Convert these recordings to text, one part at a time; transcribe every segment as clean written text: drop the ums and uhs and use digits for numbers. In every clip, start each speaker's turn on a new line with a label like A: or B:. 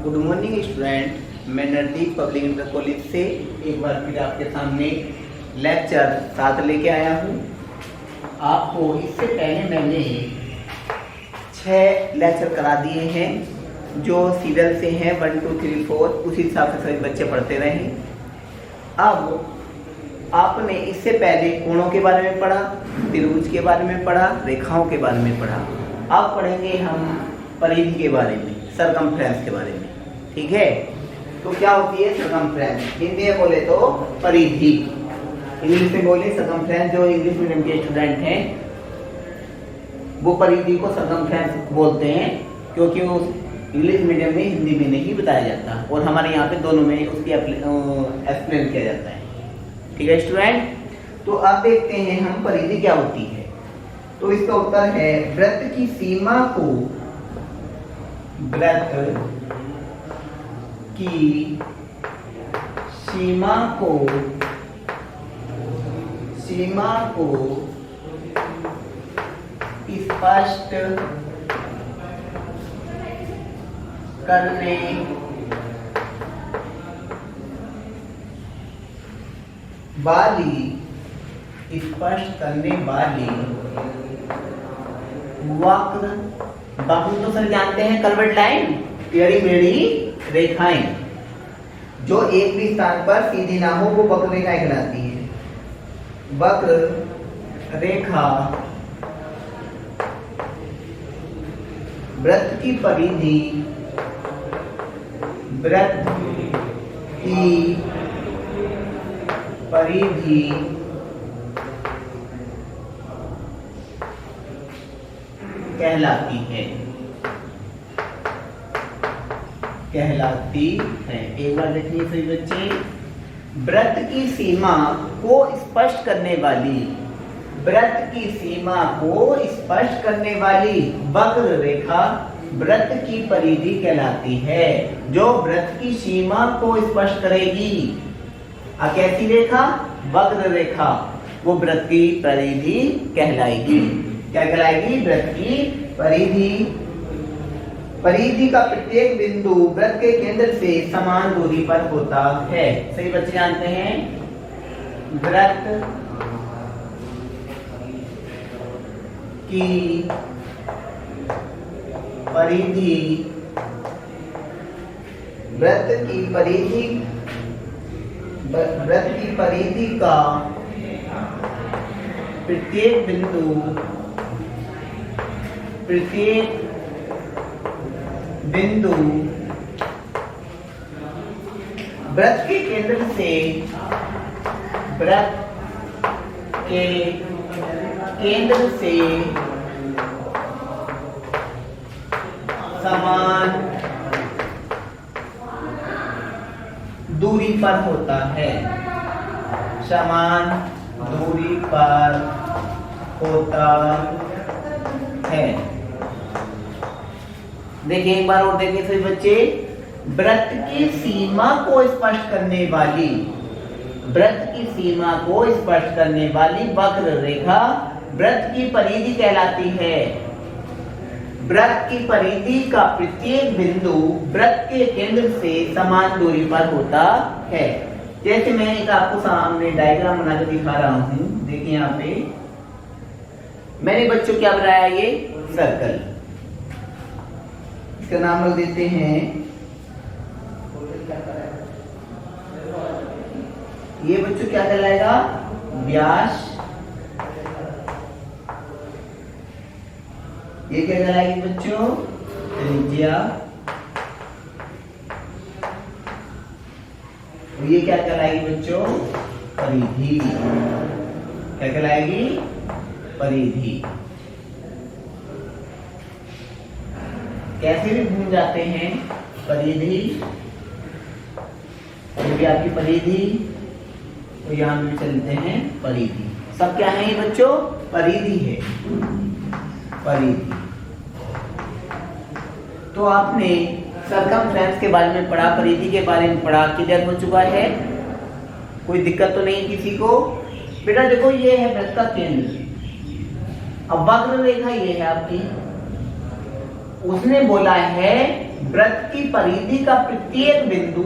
A: Good morning student, मैं नजदीक public inter college से एक बार फिर आपके सामने लेक्चर 7 लेके आया हूँ। आपको इससे पहले मैंने 6 लेक्चर करा दिए हैं जो सीरियल से हैं 1 2 3 4, उसी हिसाब से सभी बच्चे पढ़ते रहे। अब आपने इससे पहले कोणों के बारे में पढ़ा, त्रिभुज के बारे में पढ़ा, रेखाओं के बारे में पढ़ा। अब पढ़ेंगे हम परिधि के बारे में, सरकमफ्रेंस के बारे में। ठीक है, तो क्या होती है सरकमफ्रेंस? हिंदी में बोले तो परिधि, इंग्लिश में बोले सरकमफ्रेंस। जो इंग्लिश मीडियम के स्टूडेंट हैं वो परिधि को सरकमफ्रेंस बोलते हैं, क्योंकि वो इंग्लिश मीडियम में हिंदी में नहीं बताया जाता और हमारे यहाँ पे दोनों में उसकी एक्सप्लेन किया जाता है। ठीक है स्टूडेंट, तो अब देखते हैं हम परिधि क्या होती है। तो इसका उत्तर है वृत्त की सीमा को, वृत्त की सीमा को स्पष्ट करने वाली वक्र, बाकी तो सर जानते हैं कर्व्ड लाइन, टेढ़ी मेढ़ी रेखाएं जो एक भी स्थान पर सीधी ना हो वो वक्र रेखाएं कहलाती है। वक्र रेखा वृत्त की परिधि कहलाती है। एक बार देखिए सभी बच्चे, वृत्त की सीमा को स्पष्ट करने वाली वक्र रेखा वृत्त की परिधि कहलाती है। जो वृत्त की सीमा को स्पष्ट करेगी, कैसी रेखा? वक्र रेखा, वो वृत्त की परिधि कहलाएगी। क्या कहलाएगी? वृत्त की परिधि। परिधि का प्रत्येक बिंदु वृत्त के केंद्र से समान दूरी पर होता है। सही बच्चे जानते हैं, वृत्त की परिधि का प्रत्येक बिंदु वृत्त के केंद्र से समान दूरी पर होता है। देखिए एक बार और देखिए सभी बच्चे, वृत्त की सीमा को स्पष्ट करने वाली वक्र रेखा वृत्त की परिधि कहलाती है। वृत्त की परिधि का प्रत्येक बिंदु वृत्त के केंद्र से समान दूरी पर होता है। जैसे मैं एक आपको सामने डायग्राम बनाकर दिखा रहा हूं। देखिए यहाँ पे मैंने बच्चों क्या बनाया, ये सर्कल, इसका नाम रख देते हैं, ये बच्चों क्या कहलाएगा? व्यास। ये क्या कहलाएगी बच्चों? त्रिज्या। और ये क्या कहलाएगी बच्चों? परिधि। क्या कहलाएगी? परिधि। कैसे भी घूम जाते हैं, परिधि, ये भी आपकी परिधि, तो यहाँ भी चलते हैं परिधि। सब क्या है ये बच्चों? परिधि है, परिधि। तो आपने सरकमफ्रेंस के बारे में पढ़ा, परिधि के बारे में पढ़ा, क्लियर हो चुका है? कोई दिक्कत तो नहीं किसी को? बेटा देखो ये है वृत्त का केंद्र, अब वक्र रेखा ये है आपकी, उसने बोला है वृत्त की परिधि का प्रत्येक बिंदु,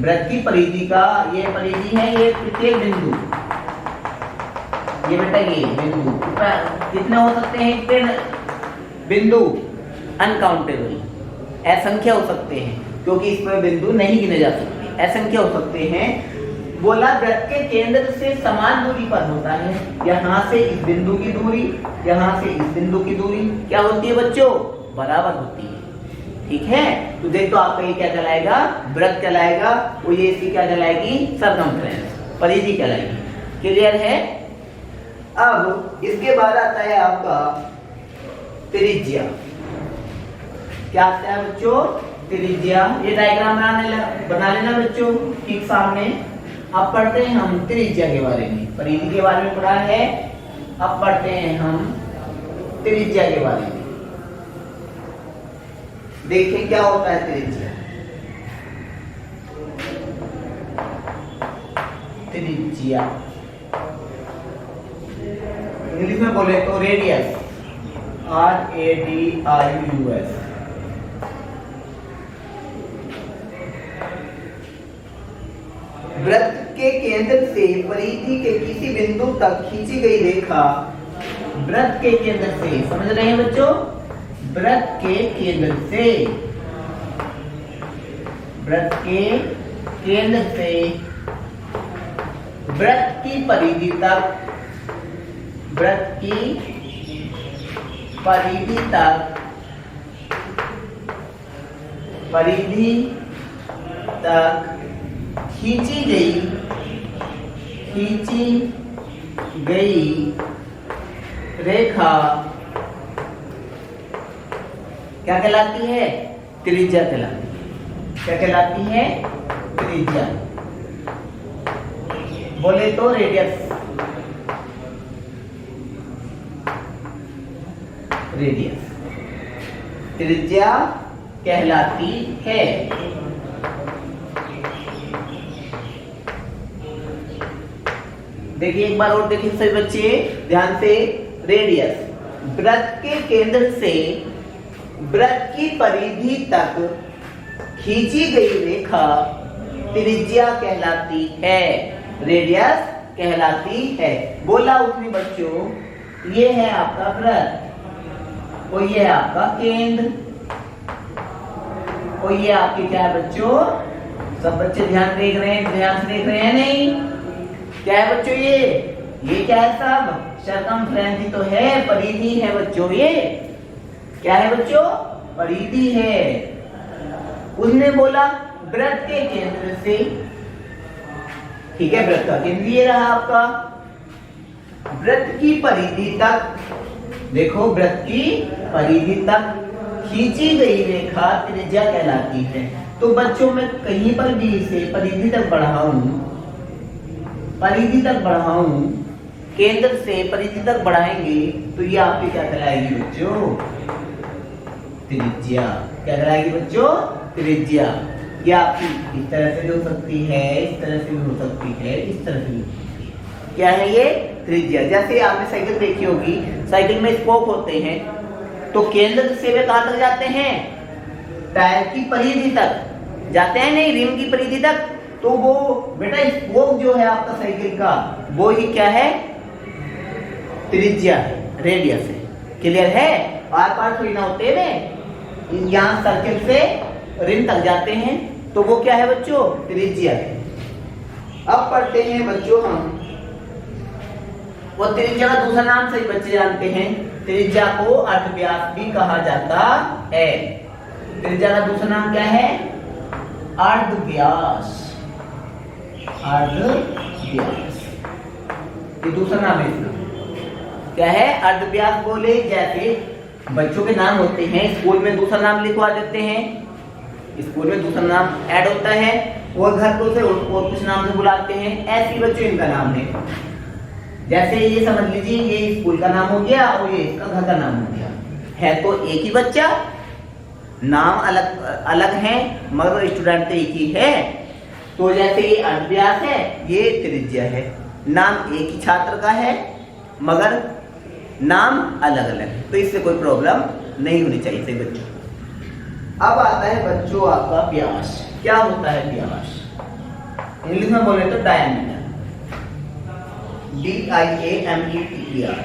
A: वृत्त की परिधि का, ये परिधि है, ये प्रत्येक बिंदु, ये बेटा ये बिंदु कितने हो सकते हैं? इतने बिंदु अनकाउंटेबल, असंख्य हो सकते हैं, क्योंकि इसमें बिंदु नहीं गिने जा सकते, असंख्य हो सकते हैं। बोला वृत्त के केंद्र से समान दूरी पर होता है, यहाँ से इस बिंदु की दूरी, यहाँ से इस बिंदु की दूरी क्या होती है बच्चों? बराबर होती है। ठीक है, तो देखो आपका ये क्या कहलाएगा? वृत्त कहलाएगा, और ये इसकी क्या कहलाएगी? सर्कमफ्रेंस, परिधि कहलाएगी। क्लियर है? अब इसके बाद आता है आपका त्रिज्या। क्या आता है बच्चों? त्रिज्या। ये डायग्राम बना लेना बच्चों ठीक सामने। अब पढ़ते हैं हम त्रिज्या के बारे में, परिधि के बारे में पढ़ा है, अब पढ़ते हैं हम त्रिज्या के बारे में। देखिए क्या होता है त्रिज्या। त्रिज्या इंग्लिश में बोले तो रेडियस, RADIUS। वृत्त के केंद्र से परिधि के किसी बिंदु तक खींची गई रेखा, वृत्त के केंद्र से, समझ रहे हैं बच्चों? वृत्त के केंद्र से, वृत्त के केंद्र से वृत्त की परिधि तक, वृत्त की परिधि तक, परिधि तक खींची गई रेखा क्या कहलाती है? त्रिज्या कहलाती है। क्या कहलाती है? त्रिज्या। बोले तो रेडियस, रेडियस त्रिज्या कहलाती है। देखिए एक बार और देखिए सभी बच्चे ध्यान से। रेडियस, वृत्त के केंद्र से वृत्त की परिधि तक खींची गई रेखा त्रिज्या कहलाती है, रेडियस कहलाती है। बोला उसने बच्चों, ये है आपका वृत्त, और ये है आपका केंद्र, और ये आपके क्या है बच्चों? सब बच्चे ध्यान देख रहे हैं, ध्यान से देख रहे हैं नहीं? क्या है बच्चों? ये क्या है सब? सर्कमफ्रेंस ही तो है, परिधि है बच्चों। ये क्या है बच्चों? परिधि है। उसने बोला वृत्त के केंद्र से, ठीक है, वृत्त का केंद्र ये रहा आपका, वृत्त की परिधि तक, देखो वृत्त की परिधि तक खींची गई रेखा त्रिज्या कहलाती है। तो बच्चों में कहीं पर भी इसे परिधि तक बढ़ाऊं, परिधि तक बढ़ाऊं, केंद्र से परिधि तक बढ़ाएंगे तो ये आपकी क्या कहलाएगी बच्चों? त्रिज्या। क्या कहलाएगी बच्चों? त्रिज्या। ये आपकी इस तरह से भी हो सकती है, इस तरह से भी हो सकती है, इस तरह से भी हो सकती है। क्या है ये? त्रिज्या। जैसे आपने साइकिल देखी होगी, साइकिल में स्पोक होते हैं, तो केंद्र से वे कहां तक जाते हैं? टायर की परिधि तक जाते हैं, नहीं रिम की परिधि तक। तो वो बेटा स्पोक जो है आपका साइकिल का, वो ही क्या है? त्रिज्या है, रेडियस है। क्लियर है? बार बार थोड़ी ना होते हैं, यहाँ सर्किल से रिम तक जाते हैं, तो वो क्या है बच्चों? त्रिज्या है। अब पढ़ते हैं बच्चों हम, वो त्रिज्या का दूसरा नाम सही बच्चे जानते हैं, त्रिज्या को अर्धव्यास भी कहा जाता है। त्रिज्या का दूसरा नाम क्या है? अर्धव्यास। अर्धव्यास ये दूसरा नाम है इसका। क्या है? अर्धव्यास। बोले जैसे बच्चों के नाम होते हैं, स्कूल में दूसरा नाम लिखवा देते हैं, स्कूल में दूसरा नाम ऐड होता है, और घर को से और कुछ नाम से बुलाते हैं, ऐसे बच्चों इनका नाम है। जैसे ये समझ लीजिए, ये स्कूल का नाम हो गया और ये इसका घर का नाम हो गया, है तो एक ही बच्चा, नाम अलग अलग है मगर स्टूडेंट तो एक ही है। तो जैसे ये अर्धव्यास है, ये त्रिज्या है, नाम एक ही छात्र का है मगर नाम अलग अलग है, तो इससे कोई प्रॉब्लम नहीं होनी चाहिए बच्चों। अब आता है बच्चों आपका व्यास। क्या होता है व्यास? इंग्लिश में बोले तो डायमीटर, DIAMETER,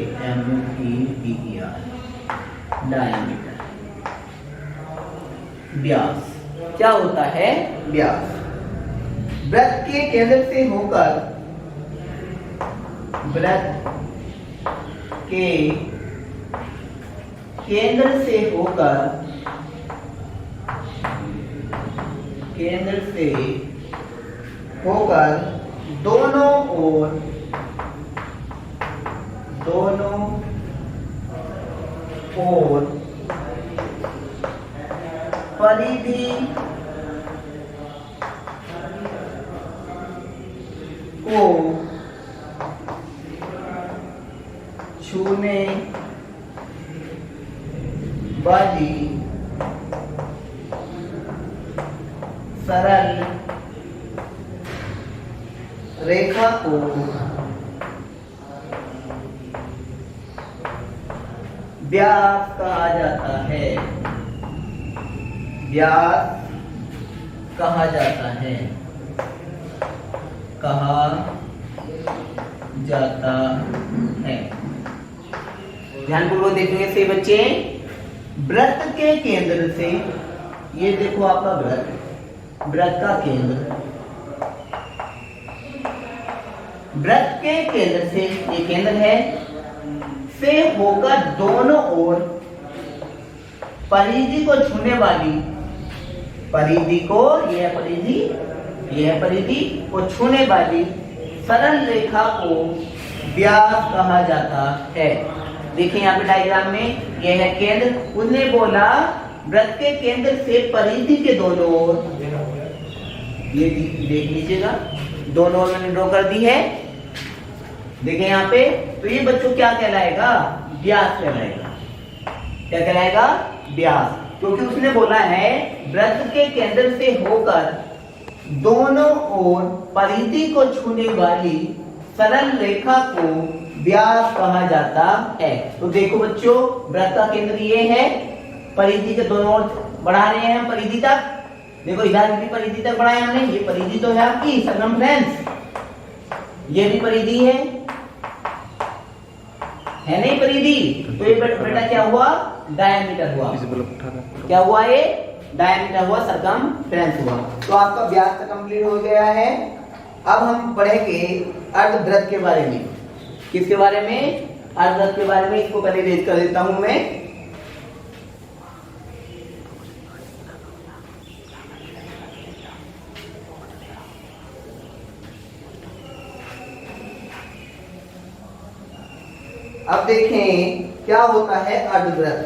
A: DIAMETER, डायमीटर, व्यास। क्या होता है व्यास? वृत्त के केंद्र से होकर, वृत्त के केंद्र से होकर, केंद्र से होकर दोनों ओर, दोनों ओर परिधि को छूने वाली सरल रेखा को व्यास कहा जाता है। व्यास कहा जाता है, कहा जाता है। ध्यानपूर्वक देखेंगे से बच्चे, वृत्त के केंद्र से, ये देखो आपका वृत्त, वृत्त का केंद्र, वृत्त के केंद्र से, ये केंद्र है, से होकर दोनों ओर परिधि को छूने वाली, परिधि को, ये है परिधि, ये है परिधि को छूने वाली सरल रेखा को व्यास कहा जाता है। देखिए यहाँ पे डायग्राम में ये है केंद्र, उसने बोला वृत्त के केंद्र से परिधि के दोनों ओर, ये देख लीजिएगा, दोनों ओर मैंने ड्रॉ कर दी है। देखिए यहाँ पे, तो ये बच्चों क्या कहलाएगा? व्यास कहलाएगा। क्या कहलाएगा? व्यास, क्योंकि उसने बोला है वृत्त के केंद्र से होकर दोनों ओर परिधि को छूने वाली सरल रेखा को व्यास कहा जाता है। तो देखो बच्चों, वृत्त का केंद्र ये है, परिधि के दोनों ओर बढ़ा रहे हैं हम परिधि तक। देखो इधर भी परिधि तक बढ़ाया हमने, ये परिधि तो है आपकी सरकमफ्रेंस, ये भी परिधि है नहीं परिधि? तो ये बेटा क्या हुआ? डायमीटर हुआ। क्या हुआ? ये डायमीटर हुआ, सरकमफ्रेंस हुआ। तो आपका व्यास तो कंप्लीट हो गया है। अब हम पढ़ेंगे अर्धवृत्त के बारे में। किसके बारे में? अर्धवृत्त के बारे में। इसको पहले रेज कर देता हूं मैं। अब देखें क्या होता है अर्धवृत्त।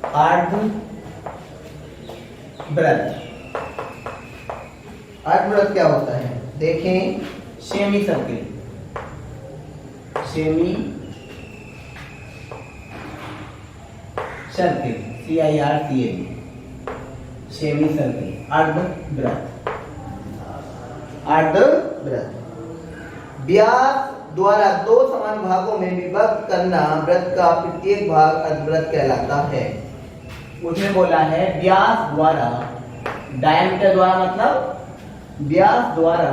A: अर्धवृत्त, अर्धवृत्त क्या होता है? देखें, semi circle, semi circle, CIRCL, semi circle, अर्धवृत्त। अर्धवृत्त व्यास द्वारा दो समान भागों में विभक्त करना वृत्त का प्रत्येक भाग अर्धवृत्त कहलाता है। उसने बोला है व्यास द्वारा, डायमीटर द्वारा मतलब व्यास द्वारा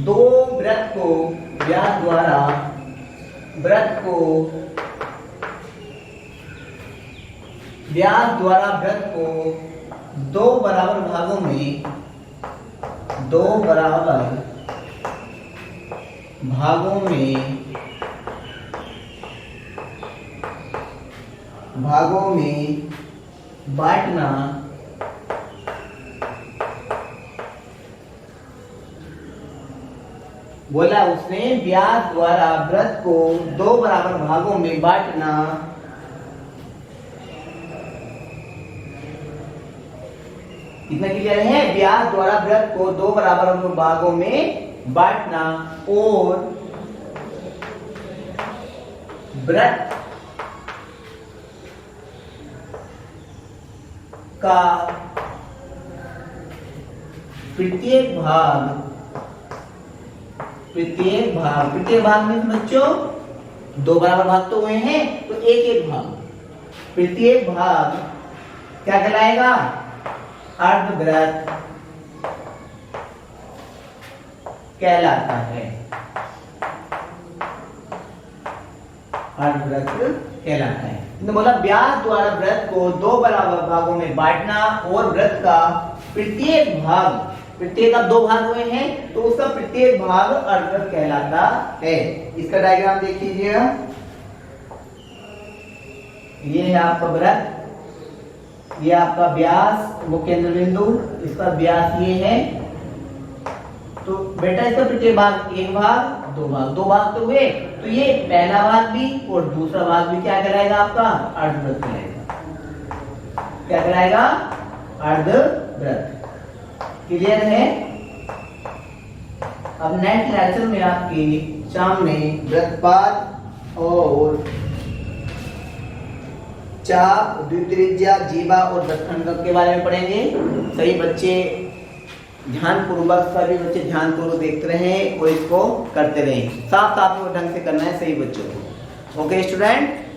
A: दो वृत्त को, व्यास द्वारा वृत्त को, व्यास द्वारा वृत्त को दो बराबर भागों में, दो बराबर भागों में बांटना बोला उसने व्यास द्वारा वृत्त को दो बराबर भागों में बांटना इतना क्लियर है? व्यास द्वारा वृत्त को दो बराबर भागों में बांटना और वृत्त का प्रत्येक भाग प्रत्येक भाग में बच्चों दो बराबर भाग तो हुए हैं, तो एक एक भाग, प्रत्येक भाग क्या कहलाएगा? अर्धवृत्त कहलाता है, अर्धवृत्त कहलाता है। तो बोला व्यास द्वारा वृत्त को दो बराबर भागों में बांटना और वृत्त का प्रत्येक भाग, प्रत्येक का दो भाग हुए हैं तो उसका प्रत्येक भाग अर्धवृत्त कहलाता है। इसका डायग्राम देख लीजिएगा, ये है आपका वृत्त, ये आपका व्यास, वो केंद्र बिंदु, इसका व्यास ये है। तो बेटा इसका प्रत्येक भाग एक भाग, दो भाग तो हुए, तो ये पहला भाग भी और दूसरा भाग भी क्या कहलाएगा? आपका अर्धवृत्त कहलाएगा। क्या कहलाएगा? अर्धवृत्त। क्लियर है? अब नेक्स्ट लेक्चर में आपके सामने वृत्तपात और चाप, द्वित्रिज्या, जीवा और वृत्तखंड के बारे में पढ़ेंगे। सही बच्चे ध्यानपूर्वक, सभी बच्चे ध्यानपूर्वक देखते रहें और इसको करते रहें, साफ साफ ढंग से करना है सही बच्चों को। Okay student.